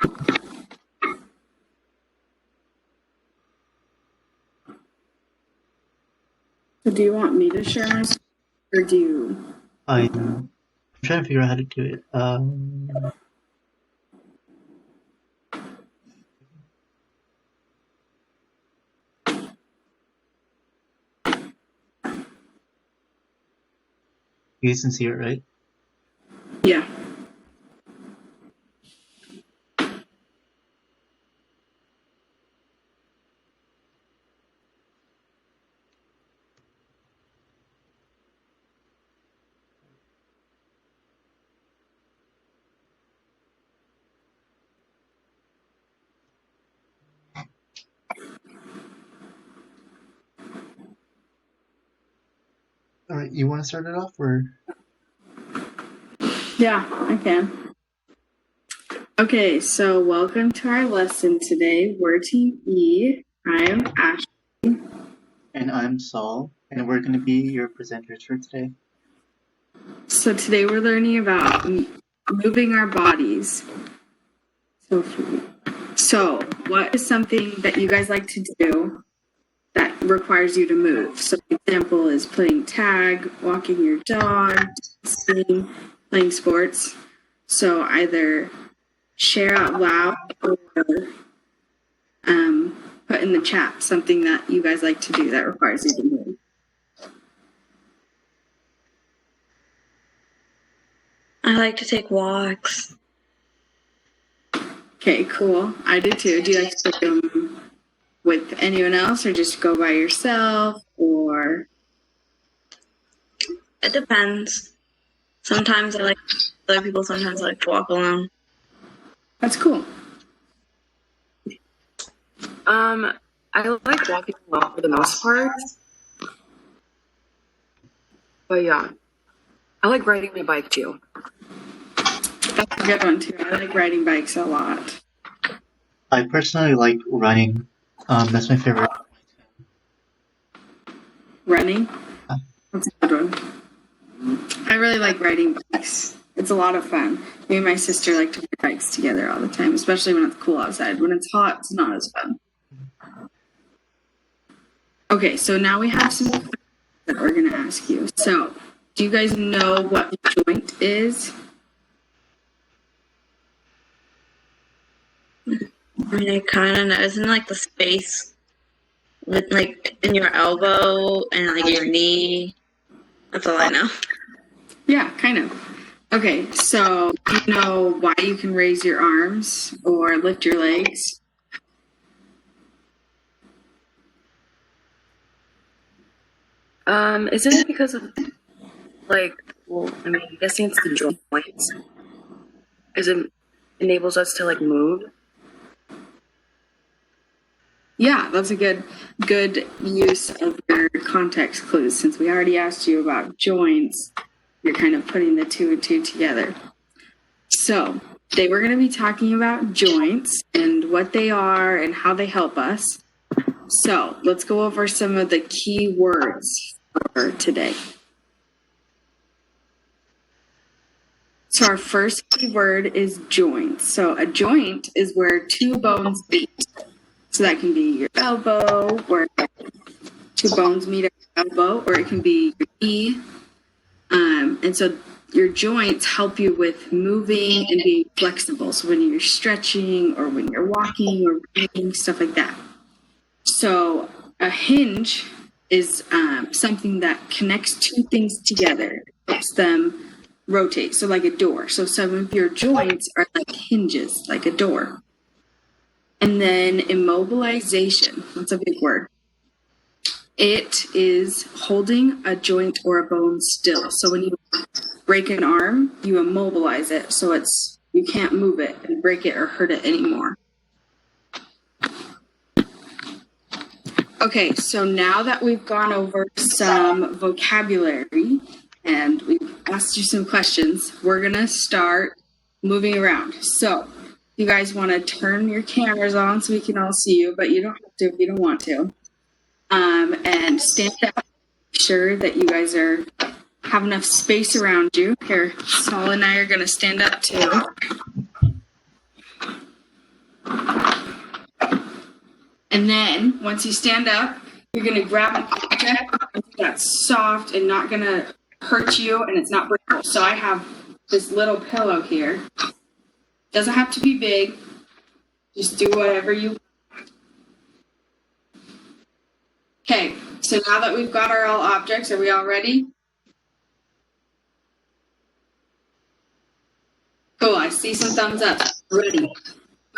So do you want me to share my screen, or do you? I'm trying to figure out how to do it. You can see it, right? Yeah. All right, you want to start it off, or? Yeah, I can. Okay, so welcome to our lesson today. We're Team E. I am Ashley. And I'm Saul, and we're going to be your presenters for today. So today we're learning about moving our bodies. So what is something that you guys like to do that requires you to move? So an example is playing tag, walking your dog, dancing, playing sports. So either share out loud or put in the chat something that you guys like to do that requires you to move. I like to take walks. Okay, cool. I do too. Do you like to take them with anyone else or just go by yourself, or? It depends. Sometimes I like other people, sometimes I like to walk alone. That's cool. I like walking alone for the most part. But yeah, I like riding my bike too. That's a good one too. I like riding bikes a lot. I personally like running. That's my favorite. Running? That's a good one. I really like riding bikes. It's a lot of fun. Me and my sister like to ride bikes together all the time, especially when it's cool outside. When it's hot, it's not as fun. Okay, so now we have some questions that we're going to ask you. So, do you guys know what a joint is? I mean, I kind of know. Isn't like the space with like in your elbow and like your knee? That's all I know. Yeah, kind of. Okay, so do you know why you can raise your arms or lift your legs? Isn't it because of I guessing it's the joints. Is it enables us to like move? Yeah, that's a good use of your context clues. Since we already asked you about joints, you're kind of putting the two and two together. So today we're going to be talking about joints and what they are and how they help us. So let's go over some of the key words for today. So our first key word is joint. So a joint is where two bones meet. So that can be your elbow, where two bones meet at your elbow, or it can be your knee. And so your joints help you with moving and being flexible. So when you're stretching or when you're walking or running, stuff like that. So a hinge is something that connects two things together, helps them rotate. So like a door. So some of your joints are like hinges, like a door. And then immobilization, that's a big word. It is holding a joint or a bone still. So when you break an arm, you immobilize it. So you can't move it and break it or hurt it anymore. Okay, so now that we've gone over some vocabulary and we've asked you some questions, we're going to start moving around. So you guys want to turn your cameras on so we can all see you, but you don't have to if you don't want to. And stand up. Make sure that you guys have enough space around you. Here, Saul and I are going to stand up too. And then once you stand up, you're going to grab an object that's soft and not going to hurt you, and it's not brittle. So I have this little pillow here. Doesn't have to be big. Just do whatever you want. Okay, so now that we've got our all objects, are we all ready? Cool, I see some thumbs up. Ready.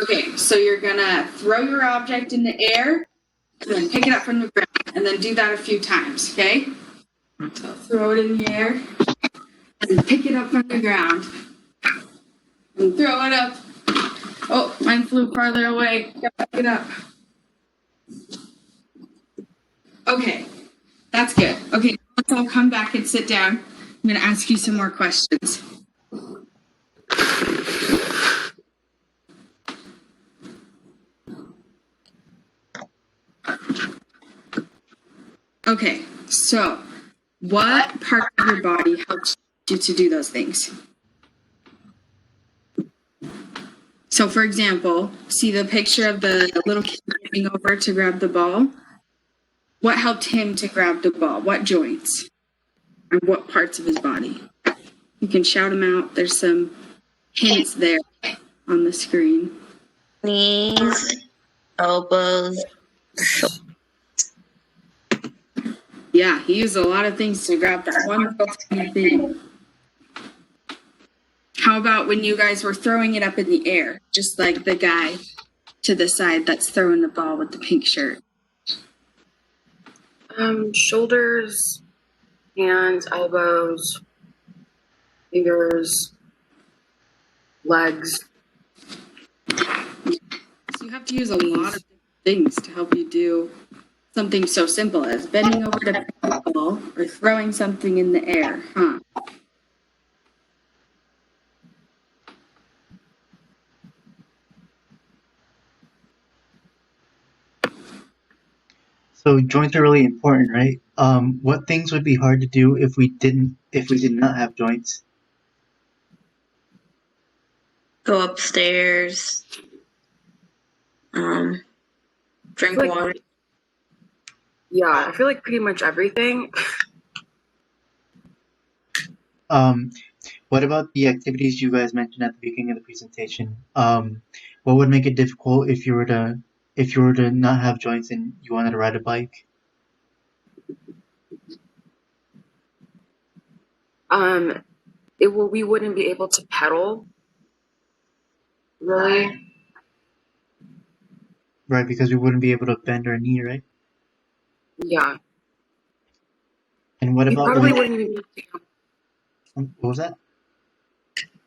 Okay, so you're gonna throw your object in the air and then pick it up from the ground, and then do that a few times, okay? So throw it in the air and pick it up from the ground and throw it up. Oh, mine flew farther away. Pick it up. Okay, that's good. Okay, let's all come back and sit down. I'm gonna ask you some more questions. Okay, so what part of your body helps you to do those things? So, for example, see the picture of the little kid bending over to grab the ball? What helped him to grab the ball? What joints? And what parts of his body? You can shout them out. There's some hints there on the screen. Knees, elbows. Yeah, he used a lot of things to grab that one little tiny thing. How about when you guys were throwing it up in the air, just like the guy to the side that's throwing the ball with the pink shirt? Shoulders, hands, elbows, fingers, legs. So you have to use a lot of things to help you do something so simple as bending over to pick the ball or throwing something in the air, huh? So joints are really important, right? What things would be hard to do if we did not have joints? Go upstairs. Drink Like- water. Yeah, I feel like pretty much everything. What about the activities you guys mentioned at the beginning of the presentation? What would make it difficult if you were to not have joints and you wanted to ride a bike? We wouldn't be able to pedal. Really? Right, because we wouldn't be able to bend our knee, right? Yeah. And what We about probably when, wouldn't. what was that?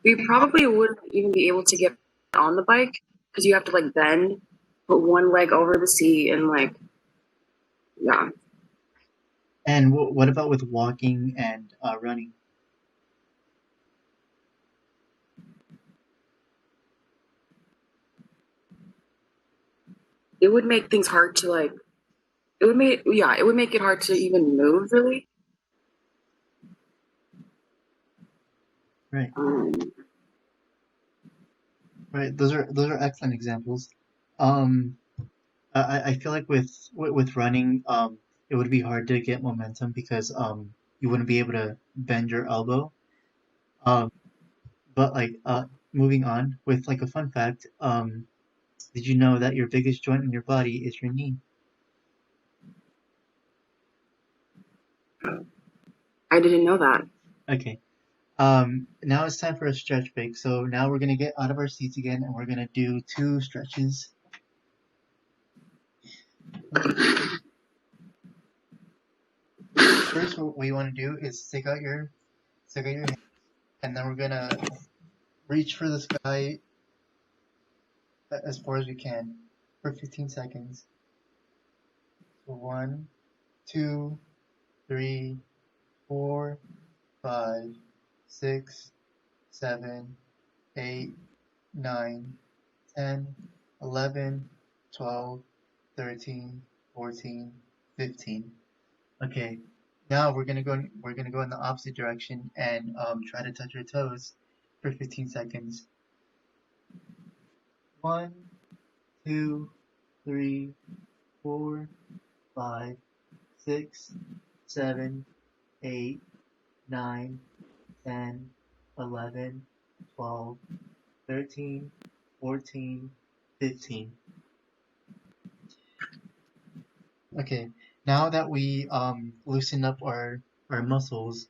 We probably wouldn't even be able to get on the bike because you have to like bend, put one leg over the seat, and like, yeah. And what about with walking and running? It would make things hard to like. It would make it hard to even move really. Right, Um, right. Those are excellent examples. Um, I feel like with running, it would be hard to get momentum because you wouldn't be able to bend your elbow. Um, but moving on with like a fun fact, did you know that your biggest joint in your body is your knee? I didn't know that. Okay. Now it's time for a stretch break. So now we're gonna get out of our seats again and we're gonna do 2 stretches. First, what you want to do is take out your hand, and then we're gonna reach for the sky as far as we can for 15 seconds. So 1, 2, 3, 4, 5, 6, 7, 8, 9, 10, 11, 12, 13, 14, 15. Okay, now we're gonna go in the opposite direction and try to touch our toes for 15 seconds. 1, 2, 3, 4, 5, 6, 7, 8, 9, 10, 11, 12, 13, 14, 15. Okay, now that we loosen up our muscles,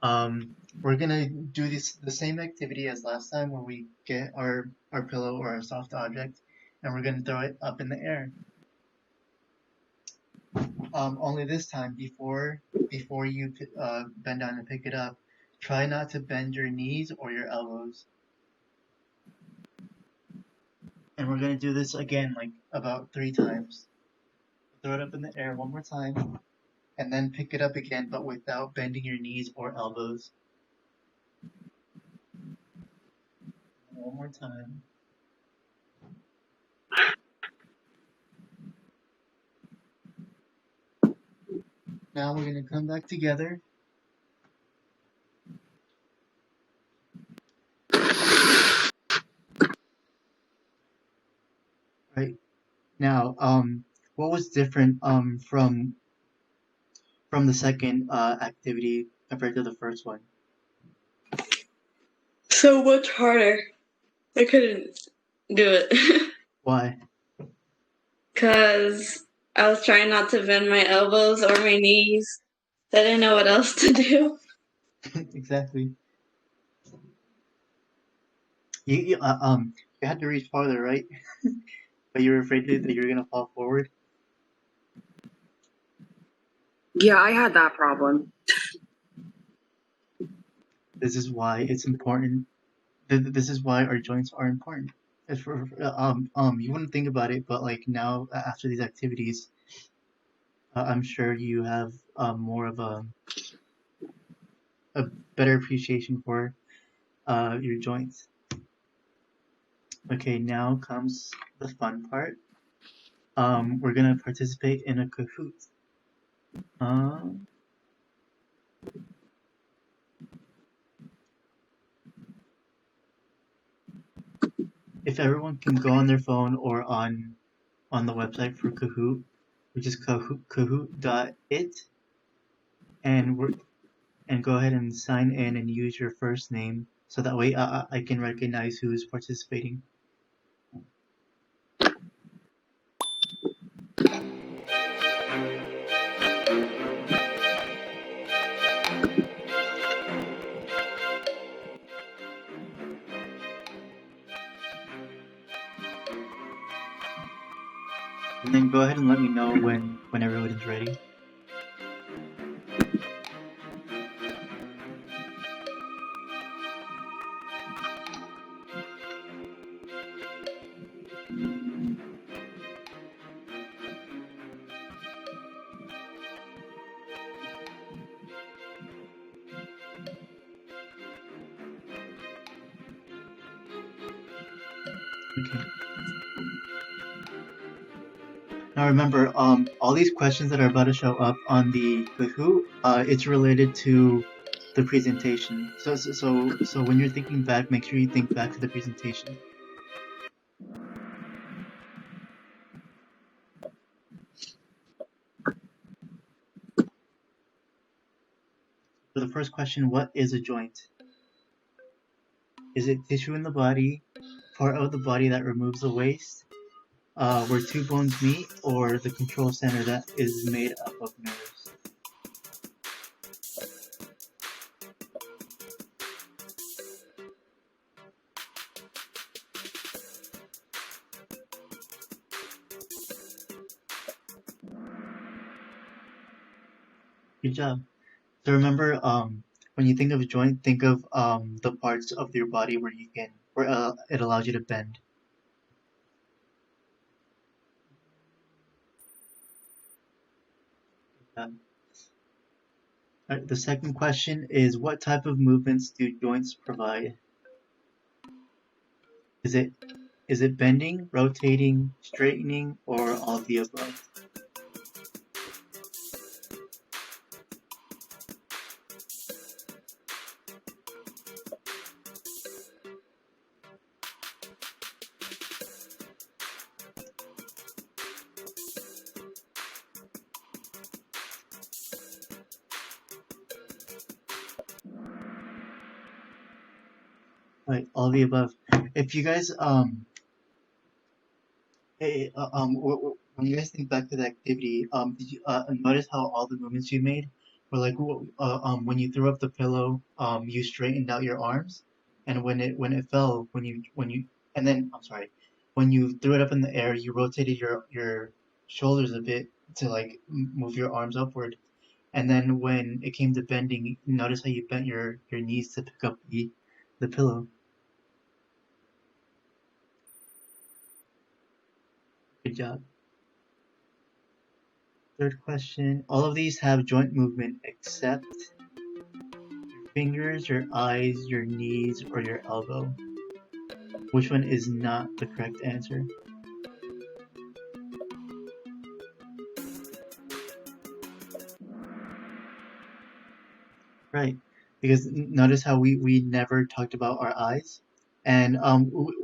we're gonna do the same activity as last time, where we get our pillow or a soft object, and we're gonna throw it up in the air. Only this time, before you bend down and pick it up, try not to bend your knees or your elbows. And we're gonna do this again, like about 3 times. Throw it up in the air one more time, and then pick it up again, but without bending your knees or elbows. One more time. Now we're gonna come back together. Right. Now, what was different from the second activity compared to the first one? So much harder. I couldn't do it. Why? Because I was trying not to bend my elbows or my knees. I didn't know what else to do. Exactly. You had to reach farther, right? But you were afraid that you were gonna fall forward. Yeah, I had that problem. This is why it's important. This is why our joints are important. It's you wouldn't think about it, but like now after these activities, I'm sure you have more of a better appreciation for your joints. Okay, now comes the fun part. We're gonna participate in a Kahoot. If everyone can go on their phone or on the website for Kahoot, which is kahoot.it, and go ahead and sign in and use your first name, so that way I can recognize who's participating. And then go ahead and let me know when everyone is ready. Okay. Now remember, all these questions that are about to show up on the Kahoot, it's related to the presentation. So when you're thinking back, make sure you think back to the presentation. So the first question, what is a joint? Is it tissue in the body, part of the body that removes the waste, where two bones meet, or the control center that is made up of nerves? Good job. So remember, when you think of a joint, think of the parts of your body where it allows you to bend. Alright, the second question is, what type of movements do joints provide? Is it bending, rotating, straightening, or all of the above? Right, all the above. If you guys when you guys think back to the activity, did you notice how all the movements you made were like when you threw up the pillow, you straightened out your arms, and when it fell, when you and then I'm sorry, when you threw it up in the air, you rotated your shoulders a bit to like move your arms upward, and then when it came to bending, notice how you bent your knees to pick up the pillow. Good job. Third question. All of these have joint movement except your fingers, your eyes, your knees, or your elbow. Which one is not the correct answer? Right. Because notice how we never talked about our eyes. And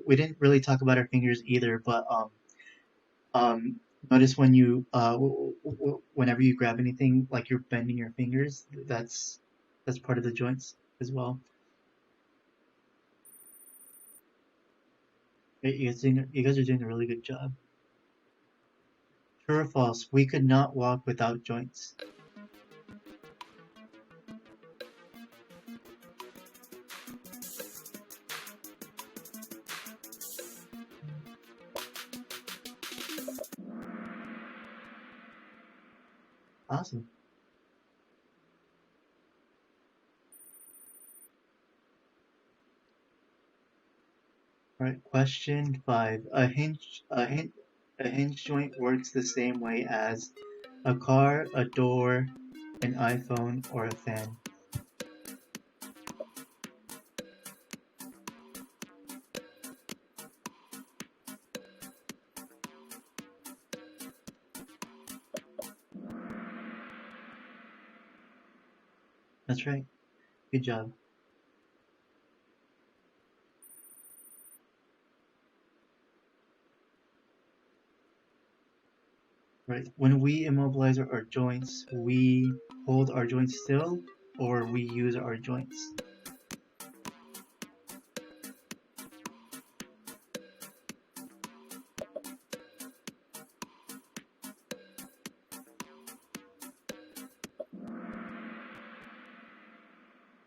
we didn't really talk about our fingers either, but notice when you whenever you grab anything, like you're bending your fingers, that's part of the joints as well. Right, you guys are doing a really good job. True or false? We could not walk without joints. Awesome. All right, question 5. A hinge joint works the same way as a car, a door, an iPhone, or a fan. That's right. Good job. Right. When we immobilize our joints, we hold our joints still or we use our joints.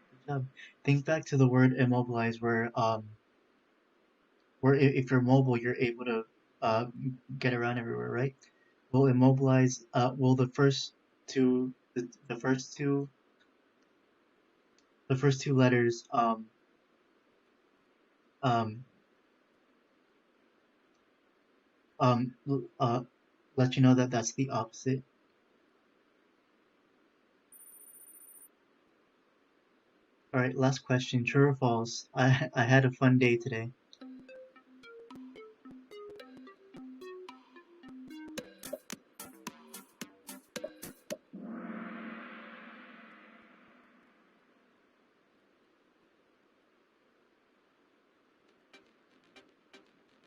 Good job. Think back to the word immobilize where if you're mobile, you're able to uh, get around everywhere, right? Well, immobilize. Well, the first two letters um, um, uh, let you know that that's the opposite. All right, last question. True or false? I had a fun day today.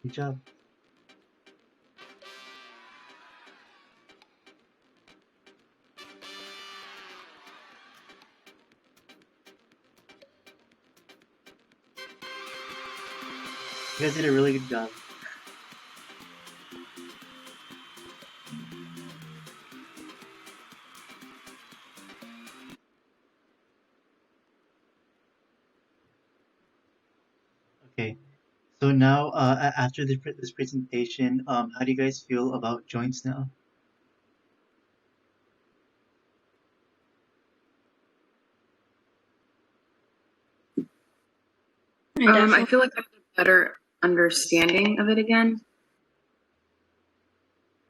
Good job. You guys did a really good job. Okay. So now, after this presentation, how do you guys feel about joints now? I feel like I have a better understanding of it again.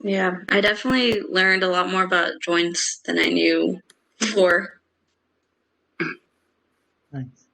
Yeah, I definitely learned a lot more about joints than I knew before. Nice.